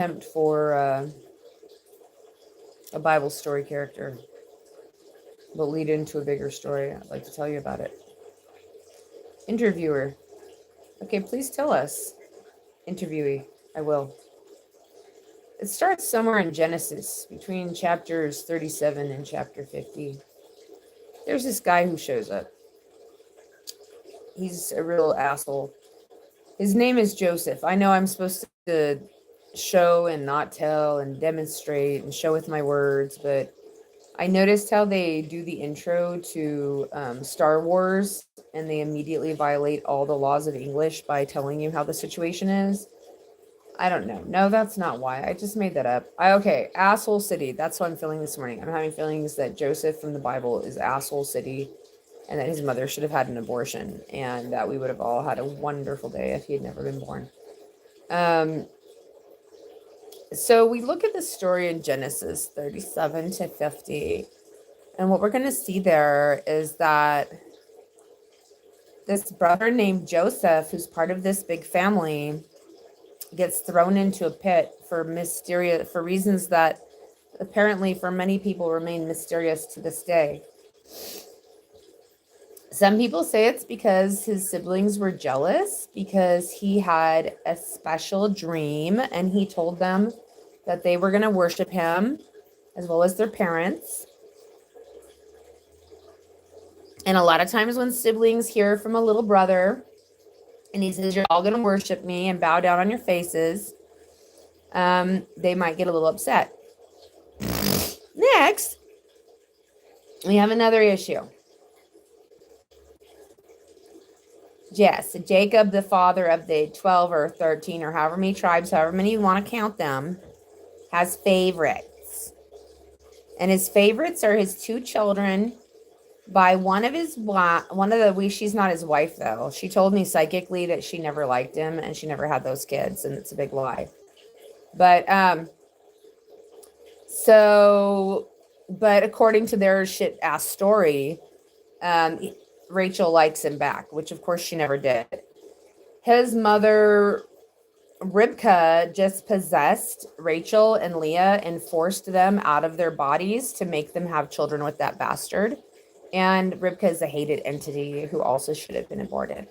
attempt for a Bible story character, but lead into a bigger story. I'd like to tell you about it. Interviewer. Okay, please tell us. Interviewee. I will. It starts somewhere in Genesis, between chapters 37 and chapter 50. There's this guy who shows up. He's a real asshole. His name is Joseph. I know I'm supposed to show and not tell and demonstrate and show with my words, but I noticed how they do the intro to Star Wars, and they immediately violate all the laws of English by telling you how the situation is. I don't know. No, that's not why. I just made that up. Okay, asshole city. That's what I'm feeling this morning. I'm having feelings that Joseph from the Bible is asshole city, and that his mother should have had an abortion, and that we would have all had a wonderful day if he had never been born. So we look at the story in Genesis 37 to 50, and what we're going to see there is that this brother named Joseph, who's part of this big family, gets thrown into a pit for reasons that apparently for many people remain mysterious to this day. Some people say it's because his siblings were jealous because he had a special dream and he told them that they were going to worship him as well as their parents. And a lot of times when siblings hear from a little brother and he says, "You're all going to worship me and bow down on your faces," they might get a little upset. Next, we have another issue. Yes, Jacob, the father of the 12 or 13 or however many tribes, however many you want to count them, has favorites. And his favorites are his two children by she's not his wife though. She told me psychically that she never liked him and she never had those kids, and it's a big lie. But according to their shit ass story, Rachel likes him back, which of course she never did. His mother Ribka just possessed Rachel and Leah and forced them out of their bodies to make them have children with that bastard. And Ribka is a hated entity who also should have been aborted.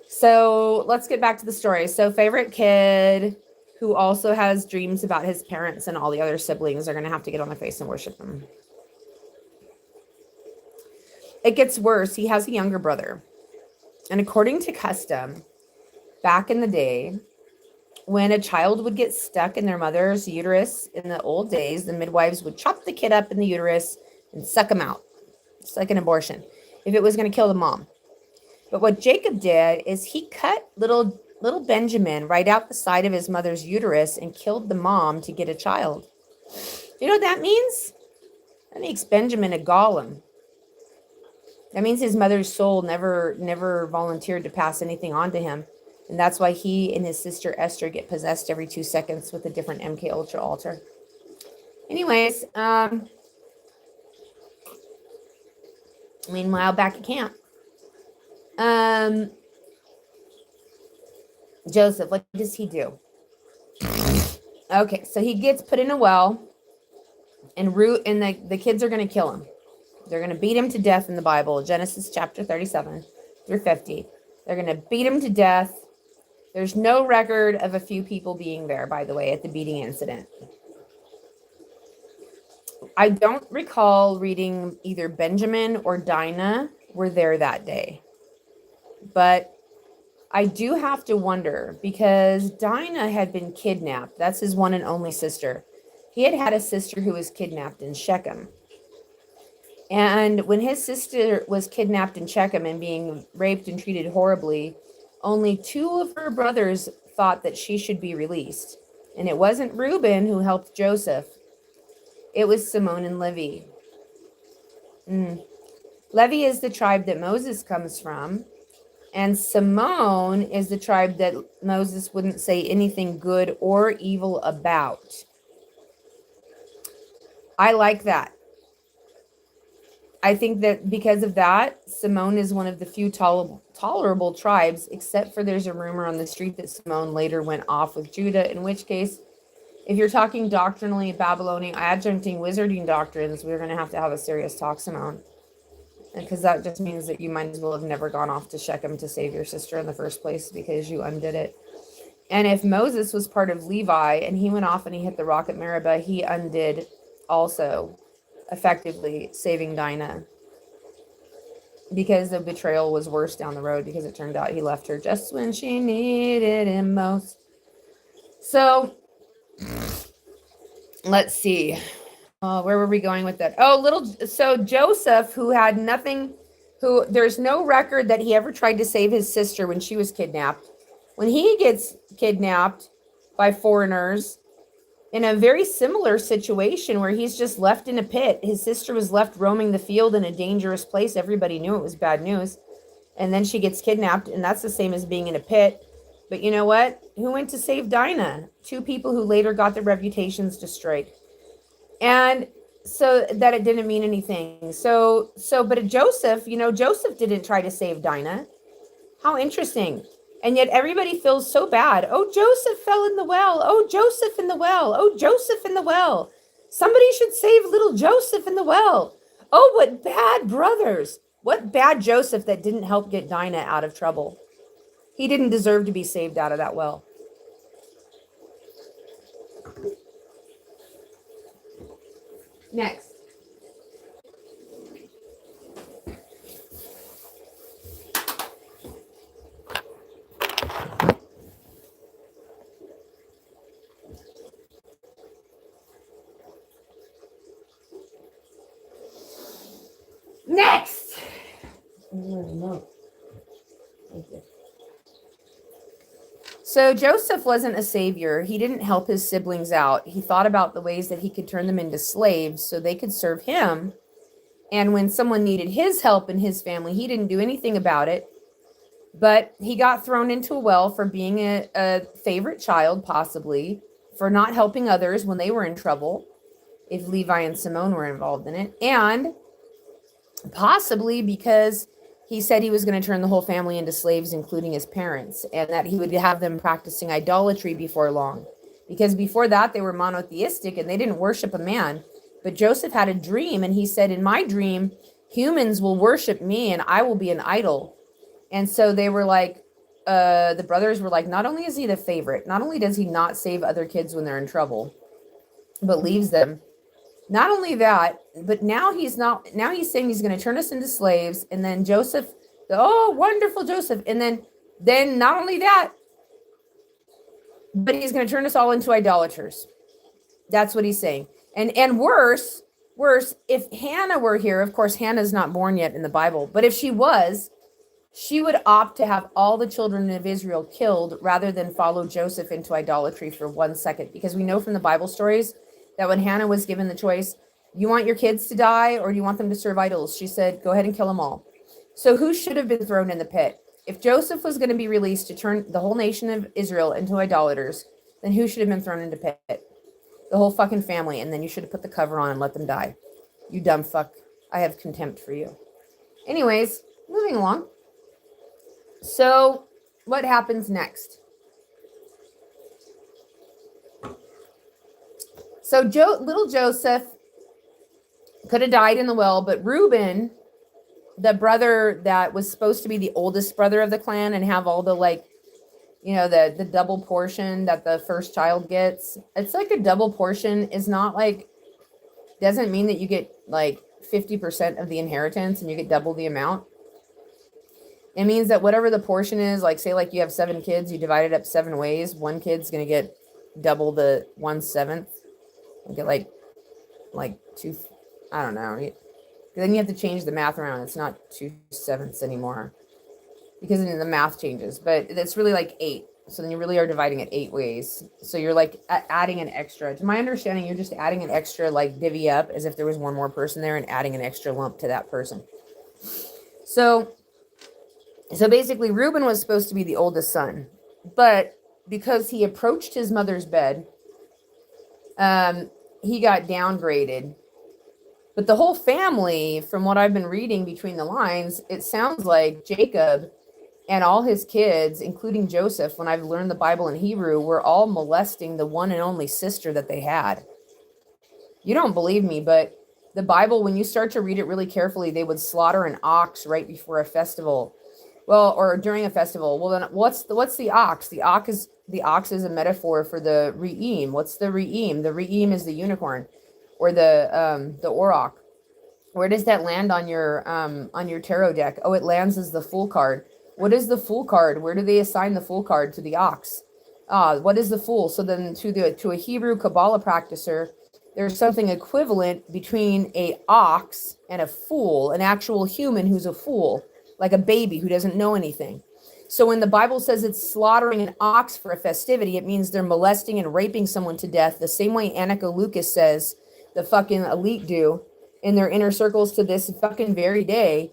So let's get back to the story. So favorite kid who also has dreams about his parents and all the other siblings are going to have to get on their face and worship him. It gets worse. He has a younger brother. And according to custom, back in the day, when a child would get stuck in their mother's uterus in the old days, the midwives would chop the kid up in the uterus and suck him out. It's like an abortion, if it was going to kill the mom. But what Jacob did is he cut little Benjamin right out the side of his mother's uterus and killed the mom to get a child. You know what that means? That makes Benjamin a golem. That means his mother's soul never volunteered to pass anything on to him. And that's why he and his sister Esther get possessed every 2 seconds with a different MK Ultra altar. Anyways, meanwhile, back at camp. Joseph, what does he do? Okay, so he gets put in a well, and the kids are going to kill him. They're going to beat him to death in the Bible, Genesis chapter 37 through 50. They're going to beat him to death. There's no record of a few people being there, by the way, at the beating incident. I don't recall reading either Benjamin or Dinah were there that day. But I do have to wonder, because Dinah had been kidnapped. That's his one and only sister. He had a sister who was kidnapped in Shechem. And when his sister was kidnapped in Shechem and being raped and treated horribly, only 2 of her brothers thought that she should be released. And it wasn't Reuben who helped Joseph. It was Simone and Levi. Levi is the tribe that Moses comes from. And Simone is the tribe that Moses wouldn't say anything good or evil about. I like that. I think that because of that, Simone is one of the few tolerable tribes, except for there's a rumor on the street that Simone later went off with Judah, in which case if you're talking doctrinally Babylonian adjuncting wizarding doctrines, we're going to have a serious talks on, because that just means that you might as well have never gone off to Shechem to save your sister in the first place because you undid it. And if Moses was part of Levi and he went off and he hit the rock at Meribah, he undid also, effectively saving Dinah, because the betrayal was worse down the road, because it turned out he left her just when she needed him most. So let's see. Where were we going with that? So Joseph, who had nothing, there's no record that he ever tried to save his sister when she was kidnapped. When he gets kidnapped by foreigners in a very similar situation where he's just left in a pit, his sister was left roaming the field in a dangerous place. Everybody knew it was bad news. And then she gets kidnapped, and that's the same as being in a pit. But you know what? Who went to save Dinah? Two people who later got their reputations destroyed. And so that it didn't mean anything. But Joseph, Joseph didn't try to save Dinah. How interesting. And yet everybody feels so bad. Oh, Joseph fell in the well. Oh, Joseph in the well. Oh, Joseph in the well. Somebody should save little Joseph in the well. Oh, what bad brothers. What bad Joseph that didn't help get Dinah out of trouble. He didn't deserve to be saved out of that well. Next. Next. So Joseph wasn't a savior. He didn't help his siblings out. He thought about the ways that he could turn them into slaves so they could serve him. And when someone needed his help in his family, he didn't do anything about it. But he got thrown into a well for being a favorite child, possibly, for not helping others when they were in trouble, if Levi and Simone were involved in it. And possibly because he said he was going to turn the whole family into slaves, including his parents, and that he would have them practicing idolatry before long. Because before that, they were monotheistic and they didn't worship a man. But Joseph had a dream, and he said, in my dream, humans will worship me and I will be an idol. And so they were like, the brothers were like, not only is he the favorite, not only does he not save other kids when they're in trouble, but leaves them. Not only that, but now he's saying he's going to turn us into slaves. And then Joseph, oh, wonderful Joseph. And then not only that, but he's going to turn us all into idolaters. That's what he's saying. And worse, if Hannah were here, of course, Hannah's not born yet in the Bible, but if she was, she would opt to have all the children of Israel killed rather than follow Joseph into idolatry for 1 second. Because we know from the Bible stories that when Hannah was given the choice, you want your kids to die or do you want them to serve idols? She said, go ahead and kill them all. So who should have been thrown in the pit? If Joseph was going to be released to turn the whole nation of Israel into idolaters, then who should have been thrown into pit? The whole fucking family. And then you should have put the cover on and let them die. You dumb fuck. I have contempt for you. Anyways, moving along. So what happens next? So little Joseph could have died in the well, but Reuben, the brother that was supposed to be the oldest brother of the clan and have all the the double portion that the first child gets. It's like a double portion is not like, doesn't mean that you get like 50% of the inheritance and you get double the amount. It means that whatever the portion is, like say like you have 7 kids, you divide it up 7 ways. One kid's going to get double the 1/7. You get like 2, I don't know. Then you have to change the math around. It's not 2/7 anymore because then the math changes, but it's really like 8. So then you really are dividing it 8 ways. So you're like adding an extra. To my understanding, you're just adding an extra, like divvy up as if there was one more person there and adding an extra lump to that person. So basically Reuben was supposed to be the oldest son, but because he approached his mother's bed, he got downgraded. But the whole family, from what I've been reading between the lines, it sounds like Jacob And all his kids, including Joseph, when I've learned the Bible in Hebrew, were all molesting the one and only sister that they had. You don't believe me, but the Bible, when you start to read it really carefully, they would slaughter an ox right before a festival. Well, or during a festival. Well, then what's the ox? The ox is a metaphor for the re'im. What's the re'im? The re'im is the unicorn, or the auroch. Where does that land on your tarot deck? Oh, it lands as the Fool card. What is the Fool card? Where do they assign the Fool card? To the ox. What is the Fool? So then to a Hebrew Kabbalah practicer, there's something equivalent between a ox and a fool, an actual human who's a fool, like a baby who doesn't know anything. So when the Bible says it's slaughtering an ox for a festivity, it means they're molesting and raping someone to death, the same way Annika Lucas says the fucking elite do in their inner circles to this fucking very day.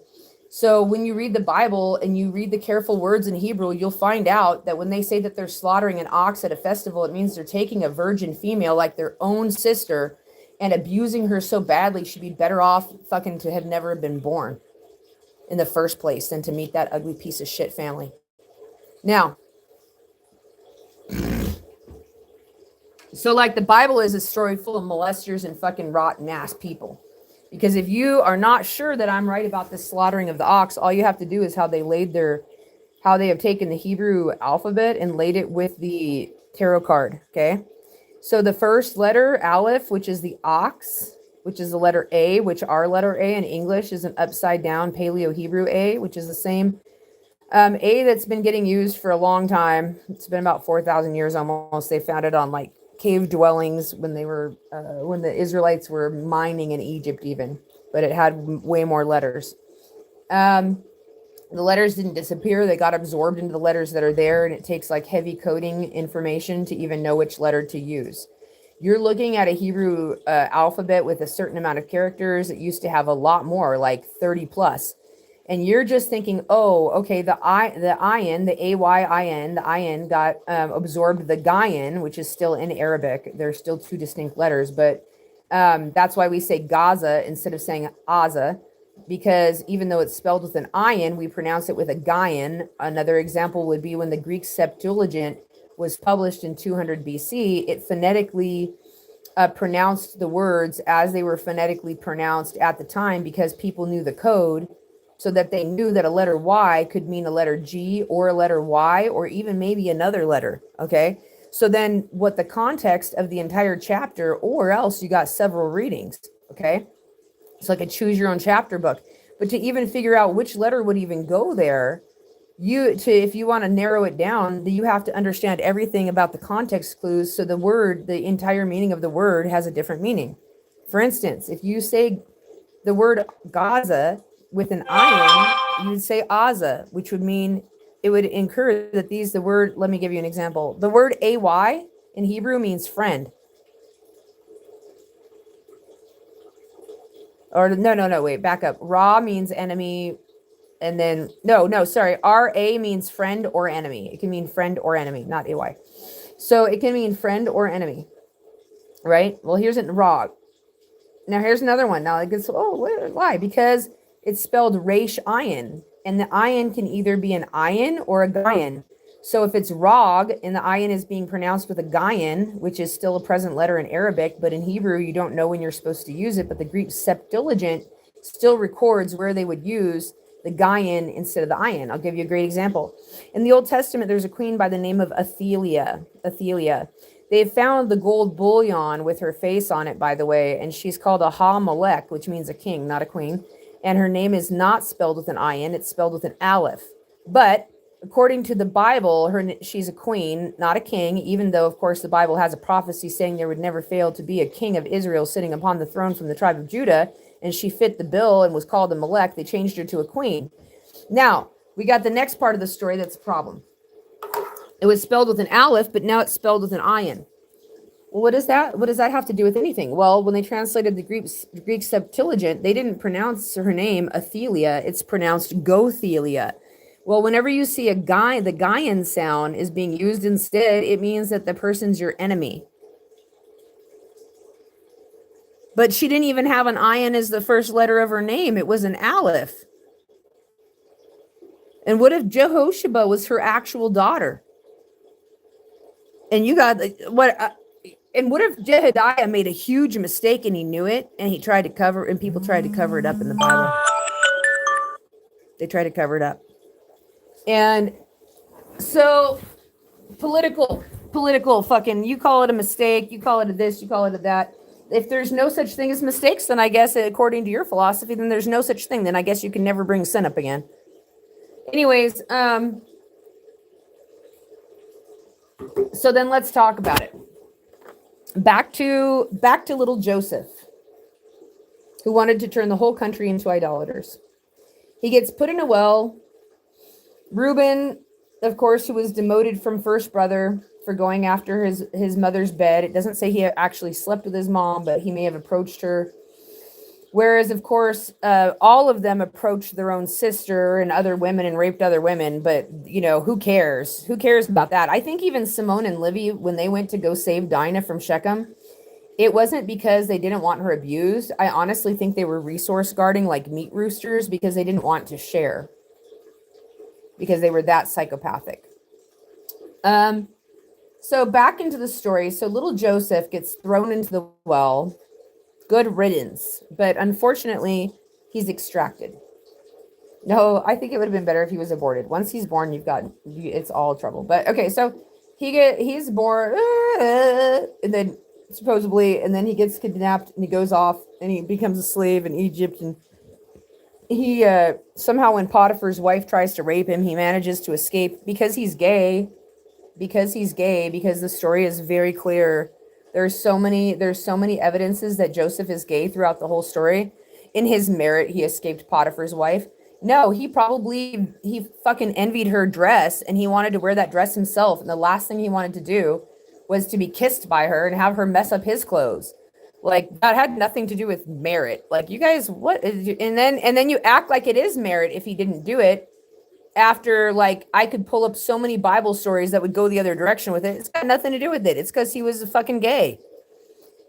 So when you read the Bible and you read the careful words in Hebrew, you'll find out that when they say that they're slaughtering an ox at a festival, it means they're taking a virgin female like their own sister and abusing her so badly she'd be better off fucking to have never been born in the first place than to meet that ugly piece of shit family. Now, so like the Bible is a story full of molesters and fucking rotten ass people. Because if you are not sure that I'm right about this slaughtering of the ox, all you have to do is how they have taken the Hebrew alphabet and laid it with the tarot card. Okay. So the first letter, Aleph, which is the ox, which is the letter A, which our letter A in English is an upside down Paleo Hebrew A, which is the same A that's been getting used for a long time. It's been about 4,000 years almost. They found it on like cave dwellings when the Israelites were mining in Egypt even, but it had way more letters. The letters didn't disappear. They got absorbed into the letters that are there, and it takes like heavy coding information to even know which letter to use. You're looking at a Hebrew alphabet with a certain amount of characters. It used to have a lot more, like 30 plus. And you're just thinking, oh, okay, the ayin, the A-Y-I-N, the ayin got absorbed the gayin, which is still in Arabic. There's still two distinct letters, but that's why we say Gaza instead of saying Aza, because even though it's spelled with an ayin, we pronounce it with a gayin. Another example would be when the Greek Septuagint was published in 200 BC, it phonetically pronounced the words as they were phonetically pronounced at the time because people knew the code. So that they knew that a letter Y could mean a letter G or a letter Y or even maybe another letter, okay? So then what the context of the entire chapter, or else you got several readings, okay? It's like a choose your own chapter book. But to even figure out which letter would even go there, if you want to narrow it down, you have to understand everything about the context clues. So the entire meaning of the word has a different meaning. For instance, if you say the word Gaza with an ayin, you'd say Aza, which would mean it would incur that let me give you an example. The word AY in Hebrew means friend. Or no, wait, back up. Ra means enemy. And then, sorry. RA means friend or enemy. It can mean friend or enemy, not AY. So it can mean friend or enemy, right? Well, here's it Ra. Now here's another one. Now it gets, why? Because it's spelled Resh Ayin, and the ayin can either be an ayin or a gayin. So if it's rog and the ayin is being pronounced with a gayin, which is still a present letter in Arabic, but in Hebrew you don't know when you're supposed to use it, but the Greek Septuagint still records where they would use the gayin instead of the ayin. I'll give you a great example. In the Old Testament, there's a queen by the name of Athaliah. They've found the gold bullion with her face on it, by the way, and she's called a Ha-Melech, which means a king, not a queen. And her name is not spelled with an ayin, it's spelled with an aleph. But according to the Bible, she's a queen, not a king, even though, of course, the Bible has a prophecy saying there would never fail to be a king of Israel sitting upon the throne from the tribe of Judah, and she fit the bill and was called a Melech. They changed her to a queen. Now, we got the next part of the story that's a problem. It was spelled with an aleph, but now it's spelled with an ayin. Well, what does that have to do with anything? Well, when they translated the Greek Septuagint, they didn't pronounce her name Athelia. It's pronounced Gothelia. Well, whenever you see the Gaian sound is being used instead, it means that the person's your enemy. But she didn't even have an ayin as the first letter of her name. It was an aleph. And what if Jehoshaphat was her actual daughter? And you got what? And what if Jehediah made a huge mistake and he knew it, and he tried to cover, and people tried to cover it up in the Bible? They tried to cover it up. And so political fucking, you call it a mistake, you call it a this, you call it a that. If there's no such thing as mistakes, then I guess according to your philosophy, then there's no such thing. Then I guess you can never bring sin up again. Anyways, so then let's talk about it. Back to little Joseph, who wanted to turn the whole country into idolaters. He gets put in a well. Reuben, of course, who was demoted from first brother for going after his mother's bed. It doesn't say he actually slept with his mom, but he may have approached her. Whereas, of course, all of them approached their own sister and other women and raped other women. But, you know, who cares? Who cares about that? I think even Simone and Livy, when they went to go save Dinah from Shechem, it wasn't because they didn't want her abused. I honestly think they were resource guarding like meat roosters because they didn't want to share, because they were that psychopathic. So back into the story. So little Joseph gets thrown into the well. Good riddance. But unfortunately, he's extracted. No, I think it would have been better if he was aborted. Once he's born, it's all trouble. But okay, so he's born, and then supposedly, and then he gets kidnapped and he goes off and he becomes a slave in Egypt. And he somehow, when Potiphar's wife tries to rape him, he manages to escape because he's gay. Because the story is very clear. There's so many evidences that Joseph is gay throughout the whole story. In his merit, he escaped Potiphar's wife. No, he fucking envied her dress and he wanted to wear that dress himself. And the last thing he wanted to do was to be kissed by her and have her mess up his clothes. Like, that had nothing to do with merit. Like, you guys, what? And then you act like it is merit if he didn't do it. After, like, I could pull up so many Bible stories that would go the other direction with it. It's got nothing to do with it. It's because he was fucking gay.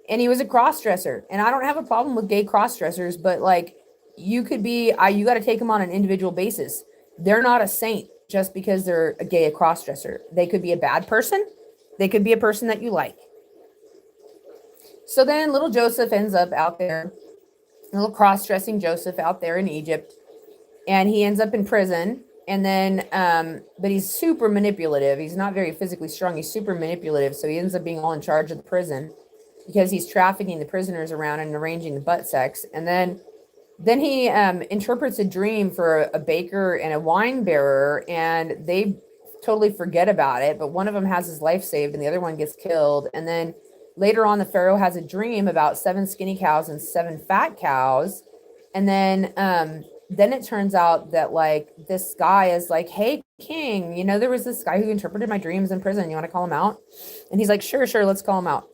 And he was a cross-dresser. And I don't have a problem with gay cross-dressers, but, like, you got to take them on an individual basis. They're not a saint just because they're a gay cross-dresser. They could be a bad person. They could be a person that you like. So then little Joseph ends up out there, little cross-dressing Joseph out there in Egypt. And he ends up in prison. And then, but he's super manipulative. He's not very physically strong. He's super manipulative. So he ends up being all in charge of the prison because he's trafficking the prisoners around and arranging the butt sex. And then he interprets a dream for a baker and a wine bearer, and they totally forget about it. But one of them has his life saved and the other one gets killed. And then later on, the Pharaoh has a dream about 7 skinny cows and 7 fat cows. And then it turns out that, like, this guy is like, hey, king, you know, there was this guy who interpreted my dreams in prison. You want to call him out? And he's like, sure, let's call him out.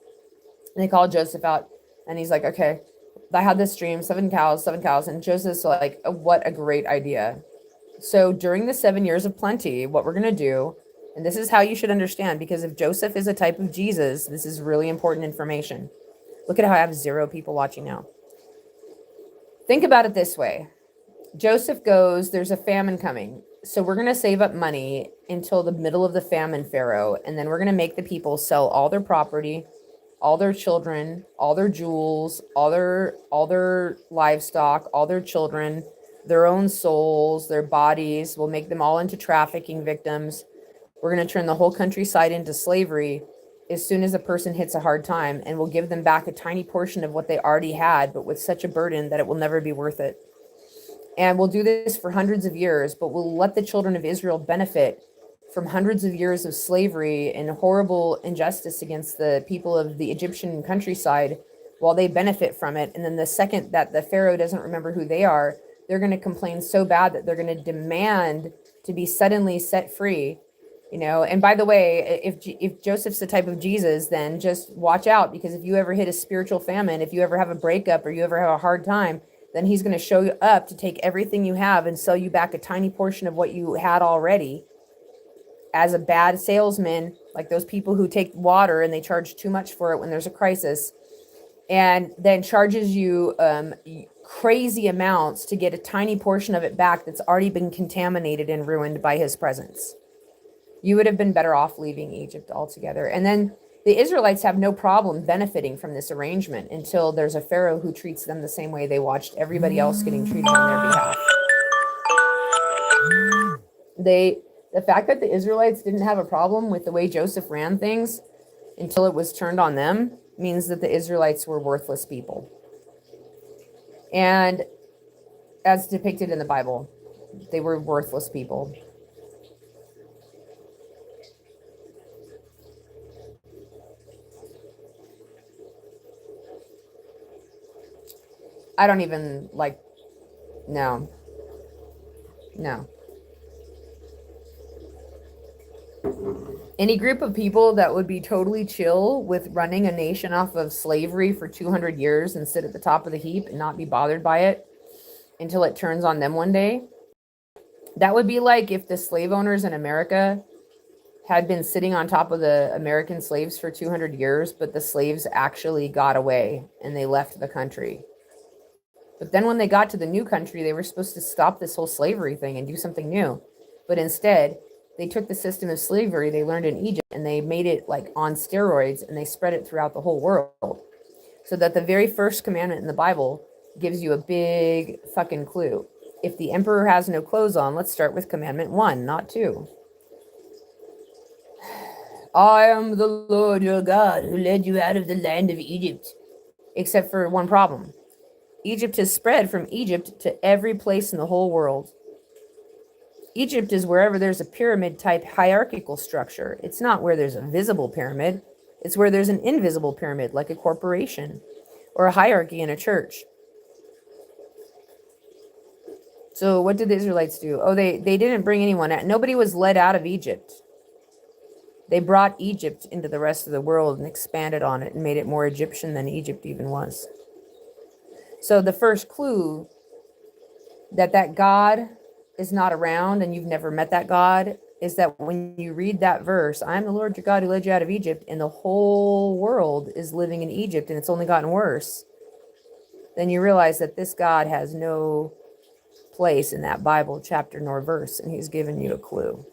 And they call Joseph out. And he's like, okay, I had this dream, 7 cows. And Joseph's like, what a great idea. So during the 7 years of plenty, what we're going to do, and this is how you should understand, because if Joseph is a type of Jesus, this is really important information. Look at how I have 0 people watching now. Think about it this way. Joseph goes, there's a famine coming. So we're going to save up money until the middle of the famine, Pharaoh. And then we're going to make the people sell all their property, all their children, all their jewels, all their livestock, all their children, their own souls, their bodies. We'll make them all into trafficking victims. We're going to turn the whole countryside into slavery as soon as a person hits a hard time. And we'll give them back a tiny portion of what they already had, but with such a burden that it will never be worth it. And we'll do this for hundreds of years, but we'll let the children of Israel benefit from hundreds of years of slavery and horrible injustice against the people of the Egyptian countryside while they benefit from it. And then the second that the Pharaoh doesn't remember who they are, they're going to complain so bad that they're going to demand to be suddenly set free. You know, and by the way, if Joseph's the type of Jesus, then just watch out, because if you ever hit a spiritual famine, if you ever have a breakup or you ever have a hard time, then he's going to show you up to take everything you have and sell you back a tiny portion of what you had already as a bad salesman, like those people who take water and they charge too much for it when there's a crisis. and then charges you crazy amounts to get a tiny portion of it back that's already been contaminated and ruined by his presence. You would have been better off leaving Egypt altogether. And then the Israelites have no problem benefiting from this arrangement until there's a Pharaoh who treats them the same way they watched everybody else getting treated on their behalf. The fact that the Israelites didn't have a problem with the way Joseph ran things until it was turned on them means that the Israelites were worthless people. And as depicted in the Bible, they were worthless people. I don't even like, no. Any group of people that would be totally chill with running a nation off of slavery for 200 years and sit at the top of the heap and not be bothered by it until it turns on them one day. That would be like if the slave owners in America had been sitting on top of the American slaves for 200 years, but the slaves actually got away and they left the country. But then when they got to the new country, they were supposed to stop this whole slavery thing and do something new. But instead, they took the system of slavery they learned in Egypt and they made it like on steroids and they spread it throughout the whole world. So that the very first commandment in the Bible gives you a big fucking clue. If the emperor has no clothes on, let's start with commandment 1, not 2. I am the Lord your God who led you out of the land of Egypt. Except for one problem. Egypt has spread from Egypt to every place in the whole world. Egypt is wherever there's a pyramid-type hierarchical structure. It's not where there's a visible pyramid. It's where there's an invisible pyramid, like a corporation or a hierarchy in a church. So what did the Israelites do? Oh, they didn't bring anyone out. Nobody was led out of Egypt. They brought Egypt into the rest of the world and expanded on it and made it more Egyptian than Egypt even was. So the first clue that God is not around and you've never met that God is that when you read that verse, I am the Lord your God who led you out of Egypt, and the whole world is living in Egypt and it's only gotten worse, then you realize that this God has no place in that Bible chapter nor verse, and he's given you a clue.